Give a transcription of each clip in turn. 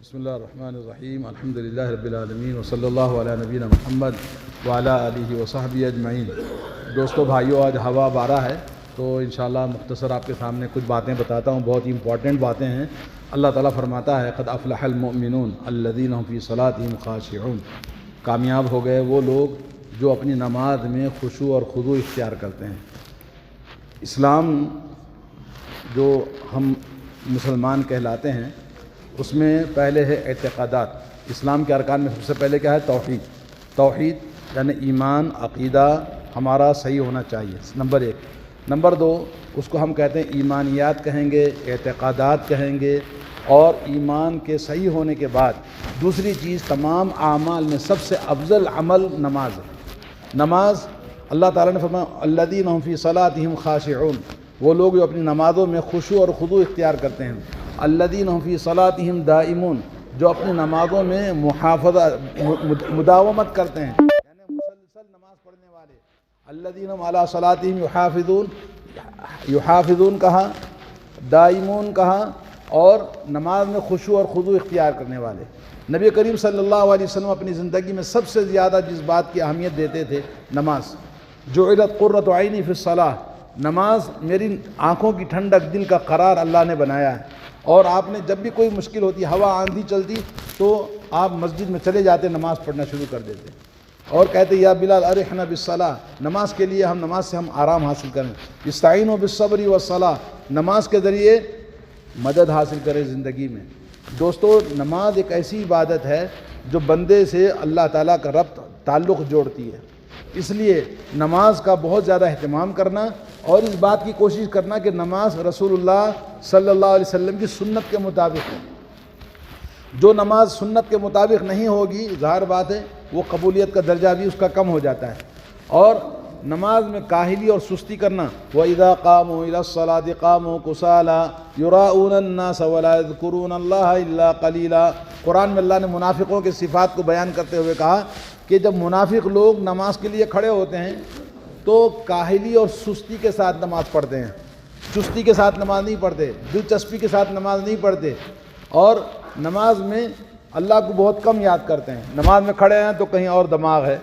بسم اللہ الرحمن الرحیم الحمدللہ رب العالمین وصلی اللہ علی نبینا محمد وعلی آلہ وصحبہ اجمعین۔ دوستو بھائیو، آج ہوا بارہ ہے تو انشاءاللہ مختصر آپ کے سامنے کچھ باتیں بتاتا ہوں، بہت ہی امپورٹنٹ باتیں ہیں۔ اللہ تعالیٰ فرماتا ہے قد افلح المؤمنون الذین هم فی صلاتہم خاشعون، کامیاب ہو گئے وہ لوگ جو اپنی نماز میں خشوع اور خضوع اختیار کرتے ہیں۔ اسلام جو ہم مسلمان کہلاتے ہیں اس میں پہلے ہے اعتقادات۔ اسلام کے ارکان میں سب سے پہلے کیا ہے؟ توحید یعنی ایمان، عقیدہ ہمارا صحیح ہونا چاہیے، نمبر ایک۔ نمبر دو، اس کو ہم کہتے ہیں ایمانیات کہیں گے، اعتقادات کہیں گے، اور ایمان کے صحیح ہونے کے بعد دوسری چیز تمام اعمال میں سب سے افضل عمل نماز ہے۔ نماز اللہ تعالیٰ نے فرمایا الذین هم فی صلاتہم خاشعون، وہ لوگ جو اپنی نمازوں میں خشوع اور خضوع اختیار کرتے ہیں۔ الذین هم فی صلاتہم دائمون، جو اپنی نمازوں میں مداومت کرتے ہیں، یعنی مسلسل نماز پڑھنے والے۔ الذین هم علی صلاتہم یحافظون کہا، دائمون کہا، اور نماز میں خشوع اور خضوع اختیار کرنے والے۔ نبی کریم صلی اللہ علیہ وسلم اپنی زندگی میں سب سے زیادہ جس بات کی اہمیت دیتے تھے، نماز۔ جعلت قرۃ عینی فی الصلاۃ، نماز میری آنکھوں کی ٹھنڈک، دل کا قرار اللہ نے بنایا ہے۔ اور آپ نے جب بھی کوئی مشکل ہوتی، ہوا آندھی چلتی، تو آپ مسجد میں چلے جاتے، نماز پڑھنا شروع کر دیتے اور کہتے یا بلال ارحنا بالصلاۃ، نماز کے لیے نماز سے ہم آرام حاصل کریں۔ استعینوا بالصبر والصلاۃ، نماز کے ذریعے مدد حاصل کریں زندگی میں۔ دوستو، نماز ایک ایسی عبادت ہے جو بندے سے اللہ تعالیٰ کا ربط، تعلق جوڑتی ہے۔ اس لیے نماز کا بہت زیادہ اہتمام کرنا اور اس بات کی کوشش کرنا کہ نماز رسول اللہ صلی اللہ علیہ وسلم کی سنت کے مطابق ہے۔ جو نماز سنت کے مطابق نہیں ہوگی، ظاہر بات ہے وہ قبولیت کا درجہ بھی اس کا کم ہو جاتا ہے۔ اور نماز میں کاہلی اور سستی کرنا، وَإِذَا قَامُوا إِلَى الصَّلَاةِ قَامُوا كُسَالَىٰ يُرَاءُونَ النَّاسَ وَلَا يَذْكُرُونَ اللَّهَ إِلَّا قَلِيلًا۔ قرآن میں اللہ نے منافقوں کے صفات کو بیان کرتے ہوئے کہا کہ جب منافق لوگ نماز کے لیے کھڑے ہوتے ہیں تو کاہلی اور سستی کے ساتھ نماز پڑھتے ہیں، چستی کے ساتھ نماز نہیں پڑھتے، دلچسپی کے ساتھ نماز نہیں پڑھتے، اور نماز میں اللہ کو بہت کم یاد کرتے ہیں۔ نماز میں کھڑے ہیں تو کہیں اور دماغ ہے،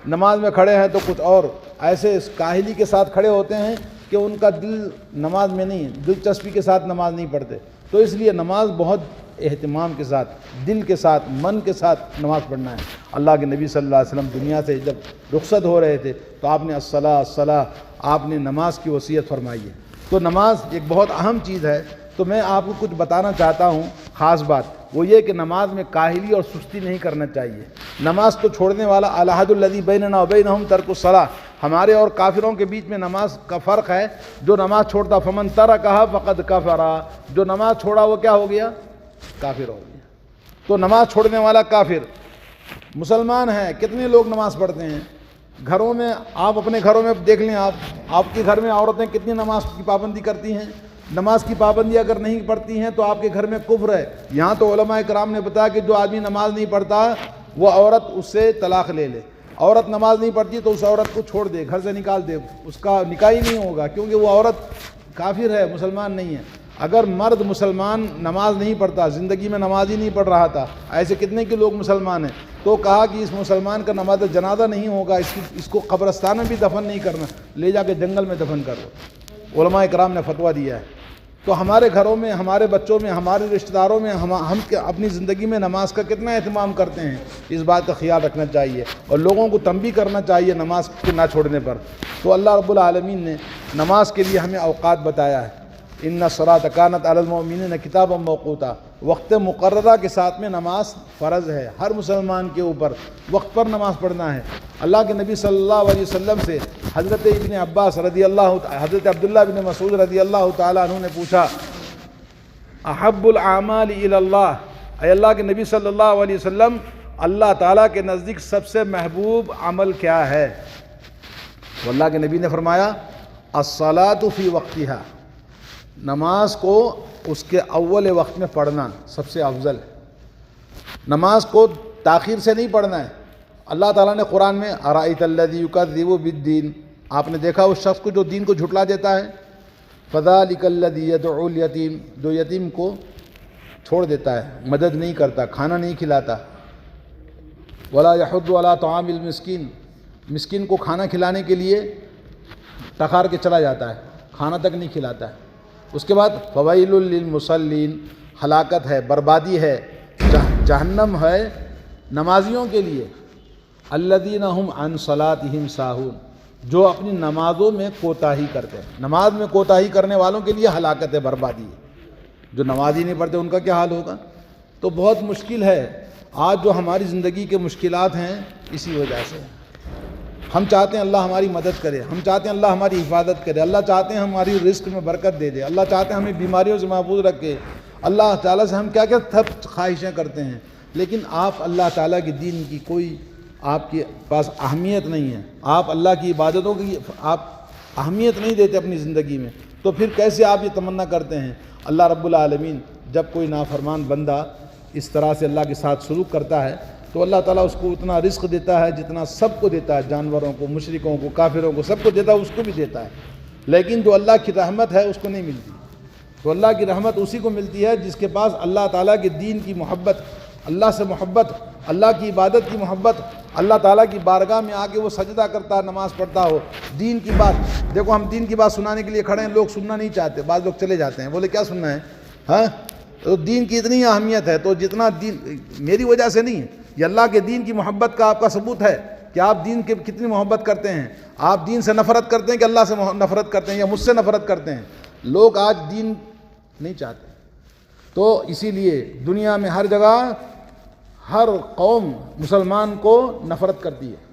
نماز میں کھڑے ہیں تو کچھ اور، ایسے کاہلی کے ساتھ کھڑے ہوتے ہیں کہ ان کا دل نماز میں نہیں ہے، دلچسپی کے ساتھ نماز نہیں پڑھتے۔ تو اس لیے نماز بہت اہتمام کے ساتھ، دل کے ساتھ، من کے ساتھ نماز پڑھنا ہے۔ اللہ کے نبی صلی اللہ علیہ وسلم دنیا سے جب رخصت ہو رہے تھے تو آپ نے الصلاۃ الصلاۃ، آپ نے نماز کی وصیت فرمائی ہے۔ تو نماز ایک بہت اہم چیز ہے۔ تو میں آپ کو کچھ بتانا چاہتا ہوں، خاص بات وہ یہ کہ نماز میں کاہلی اور سستی نہیں کرنا چاہیے۔ نماز کو چھوڑنے والا العہد الذی بیننا وبینہم ترک الصلاۃ، ہمارے اور کافروں کے بیچ میں نماز کا فرق ہے۔ جو نماز چھوڑتا فمن ترکھا فقد کفر، جو نماز چھوڑا وہ کیا ہو گیا؟ کافر ہو گیا۔ تو نماز چھوڑنے والا کافر۔ مسلمان ہیں، کتنے لوگ نماز پڑھتے ہیں گھروں میں؟ آپ اپنے گھروں میں دیکھ لیں، آپ کے گھر میں عورتیں کتنی نماز کی پابندی کرتی ہیں؟ نماز کی پابندی اگر نہیں پڑھتی ہیں تو آپ کے گھر میں کفر ہے۔ یہاں تو علماء کرام نے بتایا کہ جو آدمی نماز نہیں پڑھتا وہ عورت اس سے طلاق لے لے۔ عورت نماز نہیں پڑھتی تو اس عورت کو چھوڑ دے، گھر سے نکال دے، اس کا نکاح ہی نہیں ہوگا، کیونکہ وہ عورت کافر ہے، مسلمان نہیں ہے۔ اگر مرد مسلمان نماز نہیں پڑھتا، زندگی میں نماز ہی نہیں پڑھ رہا تھا، ایسے کتنے کے لوگ مسلمان ہیں، تو کہا کہ اس مسلمان کا نماز جنازہ نہیں ہوگا، اس کو قبرستان میں بھی دفن نہیں کرنا، لے جا کے جنگل میں دفن کرو۔ علماء کرام نے فتویٰ دیا ہے۔ تو ہمارے گھروں میں، ہمارے بچوں میں، ہمارے رشتہ داروں میں ہم اپنی زندگی میں نماز کا کتنا اہتمام کرتے ہیں، اس بات کا خیال رکھنا چاہیے اور لوگوں کو تنبیہ کرنا چاہیے نماز کے نہ چھوڑنے پر۔ تو اللہ رب العالمین نے نماز کے لیے ہمیں اوقات بتایا ہے۔ ان الصلاۃ کانت علی المؤمنین کتابا موقوتا، وقت مقررہ کے ساتھ میں نماز فرض ہے، ہر مسلمان کے اوپر وقت پر نماز پڑھنا ہے۔ اللہ کے نبی صلی اللہ علیہ وسلم سے حضرت ابن عباس رضی اللہ، حضرت عبداللہ بن مسعود رضی اللہ تعالیٰ عنہ نے پوچھا احب الاعمال الی اللہ، اے اللہ کے نبی صلی اللہ علیہ وسلم، اللہ تعالیٰ کے نزدیک سب سے محبوب عمل کیا ہے؟ تو اللہ کے نبی نے فرمایا الصلاۃ فی وقتہا، نماز کو اس کے اول وقت میں پڑھنا سب سے افضل ہے۔ نماز کو تاخیر سے نہیں پڑھنا ہے۔ اللہ تعالیٰ نے قرآن میں ارأیت الذی یکذب بالدین، آپ نے دیکھا اس شخص کو جو دین کو جھٹلا دیتا ہے، فذلک الذی یدعو الیتیم، جو یتیم کو چھوڑ دیتا ہے، مدد نہیں کرتا، کھانا نہیں کھلاتا۔ ولا یحض علی طعام المسکین، مسکین کو کھانا کھلانے کے لیے ٹکار کے چلا جاتا ہے، کھانا تک نہیں کھلاتا ہے۔ اس کے بعد فویل للمصلین، ہلاکت ہے، بربادی ہے، جہنم ہے نمازیوں کے لیے، الذین هم عن صلاتهم ساہون، جو اپنی نمازوں میں کوتاہی کرتے ہیں۔ نماز میں کوتاہی کرنے والوں کے لیے ہلاکت ہے، بربادی ہے۔ جو نماز ہی نہیں پڑھتے ان کا کیا حال ہوگا؟ تو بہت مشکل ہے آج جو ہماری زندگی کے مشکلات ہیں، اسی وجہ سے ہم چاہتے ہیں اللہ ہماری مدد کرے، ہم چاہتے ہیں اللہ ہماری حفاظت کرے، اللہ چاہتے ہیں ہماری رزق میں برکت دے دے، اللہ چاہتے ہیں ہمیں بیماریوں سے محفوظ رکھے، اللہ تعالیٰ سے ہم کیا کیا سب خواہشیں کرتے ہیں، لیکن آپ اللہ تعالیٰ کے دین کی کوئی آپ کے پاس اہمیت نہیں ہے، آپ اللہ کی عبادتوں کی آپ اہمیت نہیں دیتے اپنی زندگی میں، تو پھر کیسے آپ یہ تمنا کرتے ہیں؟ اللہ رب العالمین جب کوئی نافرمان بندہ اس طرح سے اللہ کے ساتھ سلوک کرتا ہے تو اللہ تعالیٰ اس کو اتنا رزق دیتا ہے جتنا سب کو دیتا ہے، جانوروں کو، مشرکوں کو، کافروں کو، سب کو دیتا ہے، اس کو بھی دیتا ہے، لیکن جو اللہ کی رحمت ہے اس کو نہیں ملتی۔ تو اللہ کی رحمت اسی کو ملتی ہے جس کے پاس اللہ تعالیٰ کے دین کی محبت، اللہ سے محبت، اللہ کی عبادت کی محبت، اللہ تعالیٰ کی بارگاہ میں آ کے وہ سجدہ کرتا ہے، نماز پڑھتا ہو، دین کی بات۔ دیکھو ہم دین کی بات سنانے کے لیے کھڑے ہیں، لوگ سننا نہیں چاہتے، بعض لوگ چلے جاتے ہیں، بولے کیا سننا ہے؟ ہاں، تو دین کی اتنی اہمیت ہے، تو جتنا دین میری وجہ سے نہیں ہے، یہ اللہ کے دین کی محبت کا آپ کا ثبوت ہے کہ آپ دین کے کتنی محبت کرتے ہیں۔ آپ دین سے نفرت کرتے ہیں کہ اللہ سے نفرت کرتے ہیں یا مجھ سے نفرت کرتے ہیں؟ لوگ آج دین نہیں چاہتے، تو اسی لیے دنیا میں ہر جگہ ہر قوم مسلمان کو نفرت کرتی ہے۔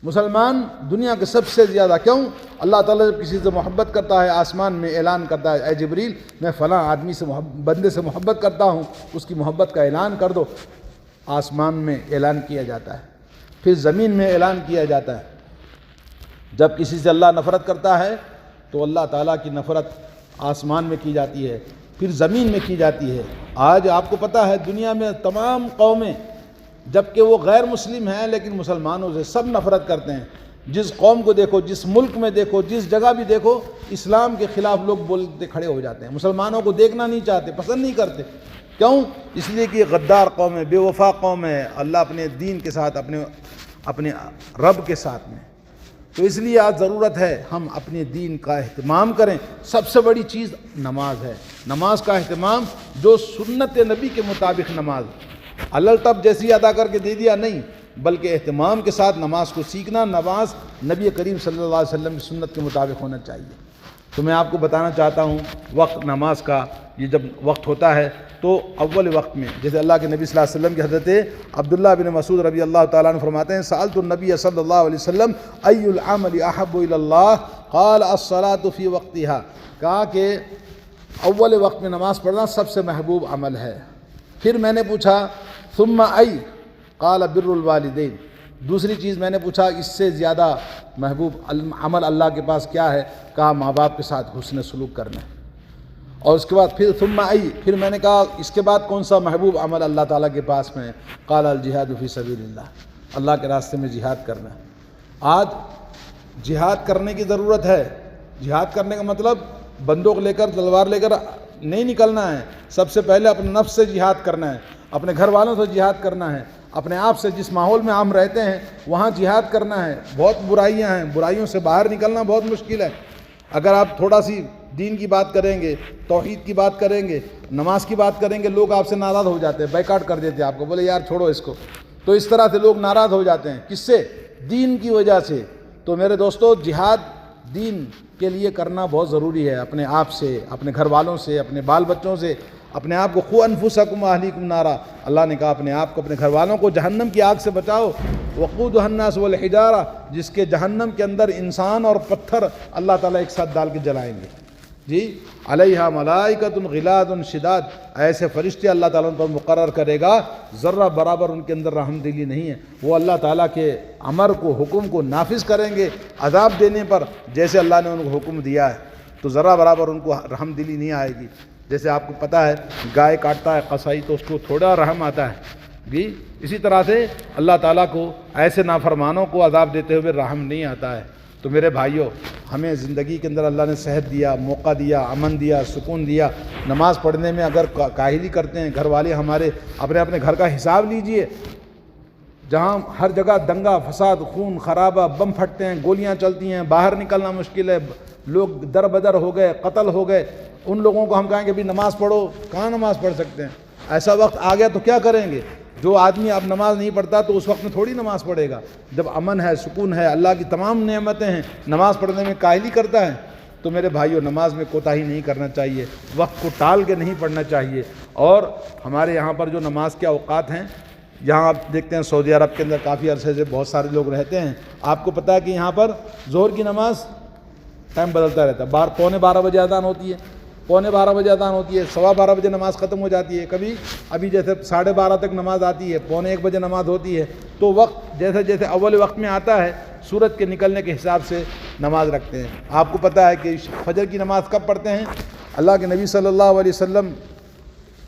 مسلمان دنیا کے سب سے زیادہ، کیوں؟ اللہ تعالیٰ جب کسی سے محبت کرتا ہے آسمان میں اعلان کرتا ہے، اے جبریل میں فلاں آدمی سے بندے سے محبت کرتا ہوں، اس کی محبت کا اعلان کر دو۔ آسمان میں اعلان کیا جاتا ہے، پھر زمین میں اعلان کیا جاتا ہے۔ جب کسی سے اللہ نفرت کرتا ہے تو اللہ تعالیٰ کی نفرت آسمان میں کی جاتی ہے، پھر زمین میں کی جاتی ہے۔ آج آپ کو پتہ ہے دنیا میں تمام قومیں، جبکہ وہ غیر مسلم ہیں لیکن مسلمانوں سے سب نفرت کرتے ہیں۔ جس قوم کو دیکھو، جس ملک میں دیکھو، جس جگہ بھی دیکھو، اسلام کے خلاف لوگ بولتے کھڑے ہو جاتے ہیں، مسلمانوں کو دیکھنا نہیں چاہتے، پسند نہیں کرتے۔ کیوں؟ اس لیے کہ یہ غدار قوم ہے، بے وفا قوم ہے اللہ اپنے دین کے ساتھ، اپنے رب کے ساتھ میں۔ تو اس لیے آج ضرورت ہے ہم اپنے دین کا اہتمام کریں۔ سب سے بڑی چیز نماز ہے، نماز کا اہتمام، جو سنت نبی کے مطابق نماز، الٹپ جیسی ادا کر کے دے دیا نہیں، بلکہ اہتمام کے ساتھ نماز کو سیکھنا۔ نماز نبی کریم صلی اللہ علیہ وسلم کی سنت کے مطابق ہونا چاہیے۔ تو میں آپ کو بتانا چاہتا ہوں وقت نماز کا، یہ جب وقت ہوتا ہے تو اول وقت میں، جیسے اللہ کے نبی صلی اللہ علیہ وسلم کی حضرت عبداللہ بن مسعود رضی اللہ تعالیٰ عنہ فرماتے ہیں، سألت النبی صلی اللہ علیہ وسلم ای العمل احب الی اللہ قال الصلاۃ فی وقتها، کہا کہ اول وقت میں نماز پڑھنا سب سے محبوب عمل ہے۔ پھر میں نے پوچھا ثم ای، قال بر الوالدین، دوسری چیز میں نے پوچھا اس سے زیادہ محبوب عمل اللہ کے پاس کیا ہے؟ کہا ماں باپ کے ساتھ حسن سلوک کرنا۔ اور اس کے بعد پھر ثم ای، پھر میں نے کہا اس کے بعد کون سا محبوب عمل اللہ تعالیٰ کے پاس میں ہے؟ قال الجہاد فی سبیل اللہ، اللہ کے راستے میں جہاد کرنا۔ آج جہاد کرنے کی ضرورت ہے۔ جہاد کرنے کا مطلب بندوق لے کر، تلوار لے کر نہیں نکلنا ہے، سب سے پہلے اپنے نفس سے جہاد کرنا ہے، اپنے گھر والوں سے جہاد کرنا ہے، اپنے آپ سے، جس ماحول میں ہم رہتے ہیں وہاں جہاد کرنا ہے۔ بہت برائیاں ہیں، برائیوں سے باہر نکلنا بہت مشکل ہے۔ اگر آپ تھوڑا سی دین کی بات کریں گے، توحید کی بات کریں گے، نماز کی بات کریں گے، لوگ آپ سے ناراض ہو جاتے ہیں، بیکاٹ کر دیتے ہیں آپ کو، بولے یار چھوڑو اس کو۔ تو اس طرح سے لوگ ناراض ہو جاتے ہیں، کس سے؟ دین کی وجہ سے۔ تو میرے دوستو، جہاد دین کے لیے کرنا بہت ضروری ہے، اپنے آپ سے، اپنے گھر والوں سے، اپنے بال بچوں سے، اپنے آپ کو۔ قوا انفسکم واہلیکم نارا، اللہ نے کہا اپنے آپ کو، اپنے گھر والوں کو جہنم کی آگ سے بچاؤ۔ وقودھا الناس والحجارہ، جس کے جہنم کے اندر انسان اور پتھر اللہ تعالیٰ ایک ساتھ ڈال کے جلائیں گے۔ جی، علیہا ملائکۃ غلاظ شداد، ایسے فرشتے اللہ تعالیٰ پر مقرر کرے گا، ذرہ برابر ان کے اندر رحم دلی نہیں ہے۔ وہ اللہ تعالیٰ کے امر کو، حکم کو نافذ کریں گے عذاب دینے پر، جیسے اللہ نے ان کو حکم دیا ہے، تو ذرہ برابر ان کو رحم دلی نہیں آئے گی۔ جیسے آپ کو پتہ ہے گائے کاٹتا ہے قصائی تو اس کو تھوڑا رحم آتا ہے جی، اسی طرح سے اللہ تعالیٰ کو ایسے نافرمانوں کو عذاب دیتے ہوئے رحم نہیں آتا ہے۔ تو میرے بھائیوں، ہمیں زندگی کے اندر اللہ نے صحت دیا، موقع دیا، امن دیا، سکون دیا، نماز پڑھنے میں اگر کاہلی کرتے ہیں گھر والے ہمارے، اپنے اپنے گھر کا حساب لیجئے، جہاں ہر جگہ دنگا فساد، خون خرابہ، بم پھٹتے ہیں، گولیاں چلتی ہیں، باہر نکلنا مشکل ہے، لوگ در بدر ہو گئے، قتل ہو گئے، ان لوگوں کو ہم کہیں کہ بھی نماز پڑھو، کہاں نماز پڑھ سکتے ہیں؟ ایسا وقت آ گیا تو کیا کریں گے؟ جو آدمی اب نماز نہیں پڑھتا تو اس وقت میں تھوڑی نماز پڑھے گا؟ جب امن ہے، سکون ہے، اللہ کی تمام نعمتیں ہیں، نماز پڑھنے میں کاہلی کرتا ہے؟ تو میرے بھائیوں، نماز میں کوتاہی نہیں کرنا چاہیے، وقت کو ٹال کے نہیں پڑھنا چاہیے۔ اور ہمارے یہاں پر جو نماز کے اوقات ہیں، یہاں آپ دیکھتے ہیں سعودی عرب کے اندر کافی عرصے سے بہت سارے لوگ رہتے ہیں، آپ کو پتہ ہے کہ یہاں پر ظہر کی نماز ٹائم بدلتا رہتا ہے، پونے 12 بجے اذان ہوتی ہے، پونے 12 بجے اذان ہوتی ہے، 12:15 بجے نماز ختم ہو جاتی ہے، کبھی ابھی جیسے 12:30 تک نماز آتی ہے، پونے 1 بجے نماز ہوتی ہے۔ تو وقت جیسے جیسے اول وقت میں آتا ہے، سورج کے نکلنے کے حساب سے نماز رکھتے ہیں۔ آپ کو پتہ ہے کہ فجر کی نماز کب پڑھتے ہیں؟ اللہ کے نبی صلی اللہ علیہ وسلم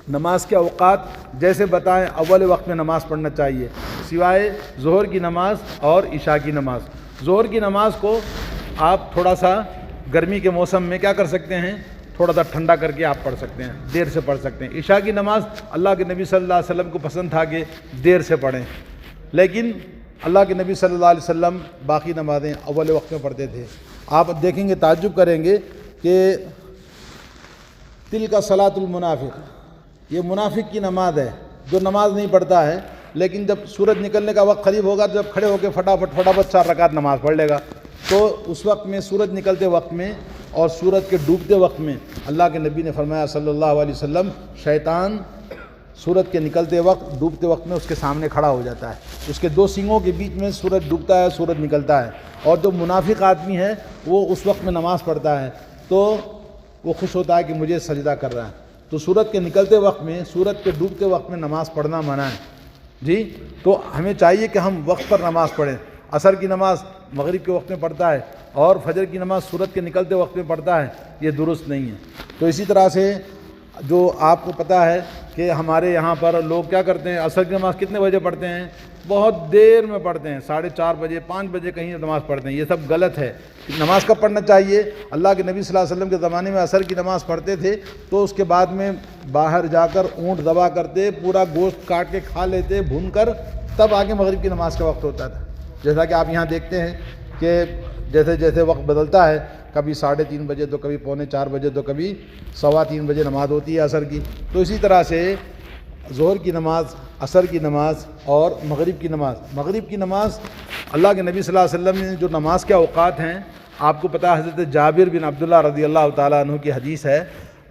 نماز کے اوقات جیسے بتائیں اول وقت میں نماز پڑھنا چاہیے، سوائے ظہر کی نماز اور عشاء کی نماز۔ ظہر کی نماز کو آپ تھوڑا سا گرمی کے موسم میں کیا کر سکتے ہیں، تھوڑا سا ٹھنڈا کر کے آپ پڑھ سکتے ہیں، دیر سے پڑھ سکتے ہیں۔ عشاء کی نماز اللہ کے نبی صلی اللہ علیہ وسلم کو پسند تھا کہ دیر سے پڑھیں، لیکن اللہ کے نبی صلی اللہ علیہ وسلم باقی نمازیں اول وقت میں پڑھتے تھے۔ آپ دیکھیں گے، تعجب کریں گے کہ تلک صلاۃ المنافق، یہ منافق کی نماز ہے جو نماز نہیں پڑھتا ہے، لیکن جب سورج نکلنے کا وقت قریب ہوگا تو جب کھڑے ہو کے فٹافٹ 4 رکعت نماز پڑھ لے گا۔ تو اس وقت میں سورج نکلتے وقت میں اور سورج کے ڈوبتے وقت میں اللہ کے نبی نے فرمایا صلی اللہ علیہ وسلم، شیطان سورج کے نکلتے وقت ڈوبتے وقت میں اس کے سامنے کھڑا ہو جاتا ہے، اس کے 2 سینگوں کے بیچ میں سورج ڈوبتا ہے، سورج نکلتا ہے، اور جو منافق آدمی ہے وہ اس وقت میں نماز پڑھتا ہے تو وہ خوش ہوتا ہے کہ مجھے سجدہ کر رہا ہے۔ تو سورج کے نکلتے وقت میں، سورج کے ڈوبتے وقت میں نماز پڑھنا منع ہے جی۔ تو ہمیں چاہیے کہ ہم وقت پر نماز پڑھیں۔ عصر کی نماز مغرب کے وقت میں پڑھتا ہے اور فجر کی نماز سورج کے نکلتے وقت میں پڑھتا ہے، یہ درست نہیں ہے۔ تو اسی طرح سے جو آپ کو پتہ ہے کہ ہمارے یہاں پر لوگ کیا کرتے ہیں، عصر کی نماز کتنے بجے پڑھتے ہیں؟ بہت دیر میں پڑھتے ہیں، 4:30 بجے، 5 بجے کہیں نماز پڑھتے ہیں۔ یہ سب غلط ہے۔ نماز کب پڑھنا چاہیے؟ اللہ کے نبی صلی اللہ علیہ وسلم کے زمانے میں عصر کی نماز پڑھتے تھے تو اس کے بعد میں باہر جا کر اونٹ ذبح کرتے، پورا گوشت کاٹ کے کھا لیتے بھون کر، تب آگے مغرب کی نماز کا وقت ہوتا تھا۔ جیسا کہ آپ یہاں دیکھتے ہیں کہ جیسے جیسے وقت بدلتا ہے، کبھی 3:30 بجے تو کبھی پونے 4 بجے تو کبھی 3:15 بجے نماز ہوتی ہے عصر کی۔ تو اسی طرح سے ظہر کی نماز، عصر کی نماز اور مغرب کی نماز، مغرب کی نماز اللہ کے نبی صلی اللہ علیہ وسلم نے جو نماز کے اوقات ہیں، آپ کو پتہ ہے حضرت جابر بن عبداللہ رضی اللہ تعالیٰ عنہ کی حدیث ہے،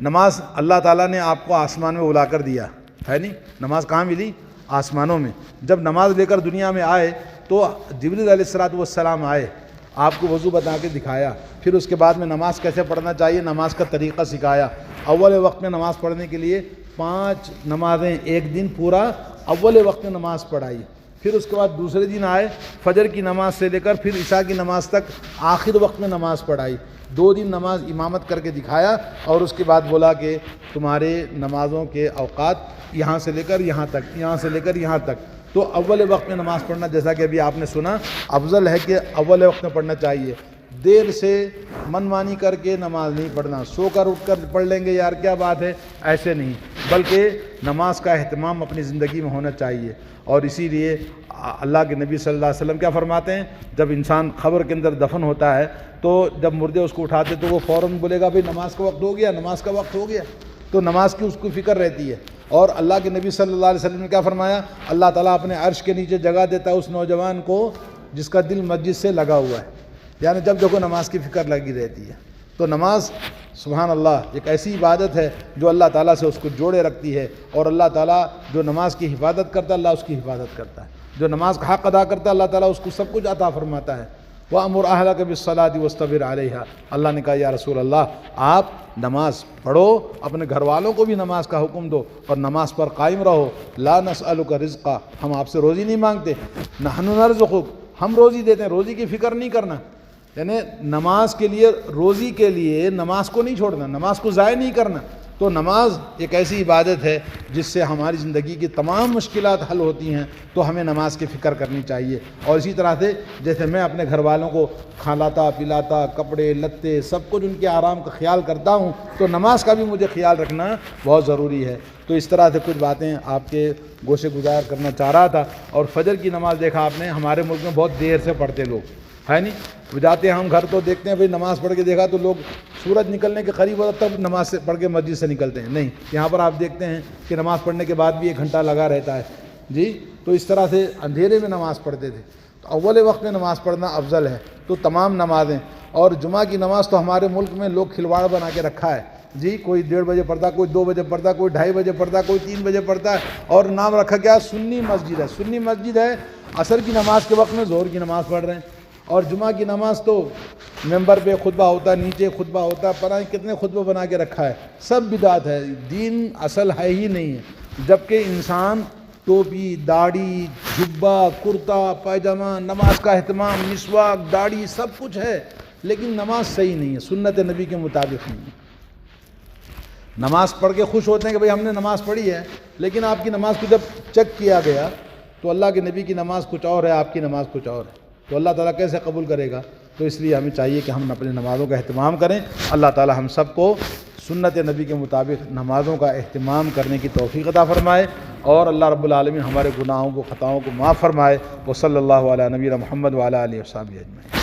نماز اللہ تعالیٰ نے آپ کو آسمان میں بلا کر دیا ہے، نہیں؟ نماز کہاں ملی؟ آسمانوں میں۔ جب نماز لے کر دنیا میں آئے تو جبریل علیہ السلام آئے، آپ کو وضو بتا کے دکھایا، پھر اس کے بعد میں نماز کیسے پڑھنا چاہیے، نماز کا طریقہ سکھایا۔ اول وقت میں نماز پڑھنے کے لیے 5 نمازیں ایک دن پورا اول وقت میں نماز پڑھائی، پھر اس کے بعد دوسرے دن آئے، فجر کی نماز سے لے کر پھر عشاء کی نماز تک آخر وقت میں نماز پڑھائی، 2 دن نماز امامت کر کے دکھایا، اور اس کے بعد بولا کہ تمہارے نمازوں کے اوقات یہاں سے لے کر یہاں تک، یہاں سے لے کر یہاں تک۔ تو اول وقت میں نماز پڑھنا، جیسا کہ ابھی آپ نے سنا، افضل ہے کہ اول وقت میں پڑھنا چاہیے۔ دیر سے من مانی کر کے نماز نہیں پڑھنا، سو کر اٹھ کر پڑھ لیں گے یار کیا بات ہے، ایسے نہیں، بلکہ نماز کا اہتمام اپنی زندگی میں ہونا چاہیے۔ اور اسی لیے اللہ کے نبی صلی اللہ علیہ وسلم کیا فرماتے ہیں، جب انسان قبر کے اندر دفن ہوتا ہے تو جب مردے اس کو اٹھاتے تو وہ فوراً بولے گا بھئی نماز کا وقت ہو گیا، نماز کا وقت ہو گیا، تو نماز کی اس کو فکر رہتی ہے۔ اور اللہ کے نبی صلی اللہ علیہ وسلم نے کیا فرمایا، اللہ تعالیٰ اپنے عرش کے نیچے جگہ دیتا ہے اس نوجوان کو جس کا دل مسجد سے لگا ہوا ہے، یعنی جب دیکھو نماز کی فکر لگی رہتی ہے۔ تو نماز سبحان اللہ ایک ایسی عبادت ہے جو اللہ تعالیٰ سے اس کو جوڑے رکھتی ہے، اور اللہ تعالیٰ جو نماز کی حفاظت کرتا ہے اللہ اس کی حفاظت کرتا ہے، جو نماز کا حق ادا کرتا ہے اللہ تعالیٰ اس کو سب کچھ عطا فرماتا ہے۔ وَأَمُرْ أَهْلَكَ بِالصَّلَاةِ وَاسْتَبِرْ عَلَيْهَا، اللہ نے کہا یا رسول اللہ آپ نماز پڑھو، اپنے گھر والوں کو بھی نماز کا حکم دو اور نماز پر قائم رہو۔ لا نسألک رزقا، ہم آپ سے روزی نہیں مانگتے، نحن نرزقک، ہم روزی دیتے ہیں، روزی کی فکر نہیں کرنا، یعنی نماز کے لیے، روزی کے لیے نماز کو نہیں چھوڑنا، نماز کو ضائع نہیں کرنا۔ تو نماز ایک ایسی عبادت ہے جس سے ہماری زندگی کی تمام مشکلات حل ہوتی ہیں، تو ہمیں نماز کی فکر کرنی چاہیے۔ اور اسی طرح سے جیسے میں اپنے گھر والوں کو کھلاتا پلاتا، کپڑے لتے سب کچھ ان کے آرام کا خیال کرتا ہوں، تو نماز کا بھی مجھے خیال رکھنا بہت ضروری ہے۔ تو اس طرح سے کچھ باتیں آپ کے گوشے گزار کرنا چاہ رہا تھا۔ اور فجر کی نماز دیکھا آپ نے ہمارے ملک میں بہت دیر سے پڑھتے لوگ، ہے نہیں؟ جاتے ہیں ہم گھر تو دیکھتے ہیں بھئی نماز پڑھ کے دیکھا تو لوگ سورج نکلنے کے قریب ہوتا تب نماز سے پڑھ کے مسجد سے نکلتے ہیں، نہیں، یہاں پر آپ دیکھتے ہیں کہ نماز پڑھنے کے بعد بھی 1 گھنٹہ لگا رہتا ہے جی۔ تو اس طرح سے اندھیرے میں نماز پڑھتے تھے۔ تو اول وقت میں نماز پڑھنا افضل ہے۔ تو تمام نمازیں، اور جمعہ کی نماز تو ہمارے ملک میں لوگ کھلواڑ بنا کے رکھا ہے جی، کوئی 1:30 بجے پڑھتا، کوئی 2 بجے پڑھتا، کوئی 2:30 بجے پڑھتا، کوئی 3 بجے پڑھتا ہے، اور نام رکھا گیا سنی مسجد ہے۔ سنی مسجد ہے، عصر کی نماز کے وقت میں ظہر کی نماز پڑھ رہے ہیں، اور جمعہ کی نماز تو ممبر پہ خطبہ ہوتا ہے، نیچے خطبہ ہوتا ہے، پتہ نہیں کتنے خطبہ بنا کے رکھا ہے۔ سب بدعت ہے، دین اصل ہے ہی نہیں ہے۔ جبکہ انسان ٹوپی، داڑھی، جبہ، کرتا پائجامہ، نماز کا اہتمام، مسواک، داڑھی سب کچھ ہے، لیکن نماز صحیح نہیں ہے، سنت نبی کے مطابق نہیں ہے۔ نماز پڑھ کے خوش ہوتے ہیں کہ بھئی ہم نے نماز پڑھی ہے، لیکن آپ کی نماز کو جب چیک کیا گیا تو اللہ کے نبی کی نماز کچھ اور ہے، آپ کی نماز کچھ اور ہے، تو اللہ تعالیٰ کیسے قبول کرے گا؟ تو اس لیے ہمیں چاہیے کہ ہم اپنی نمازوں کا اہتمام کریں۔ اللہ تعالیٰ ہم سب کو سنت نبی کے مطابق نمازوں کا اہتمام کرنے کی توفیق عطا فرمائے، اور اللہ رب العالمین ہمارے گناہوں کو، خطاؤں کو معاف فرمائے۔ وصلی اللہ علی نبینا محمد وعلی آلہ وصحبہ اجمعین۔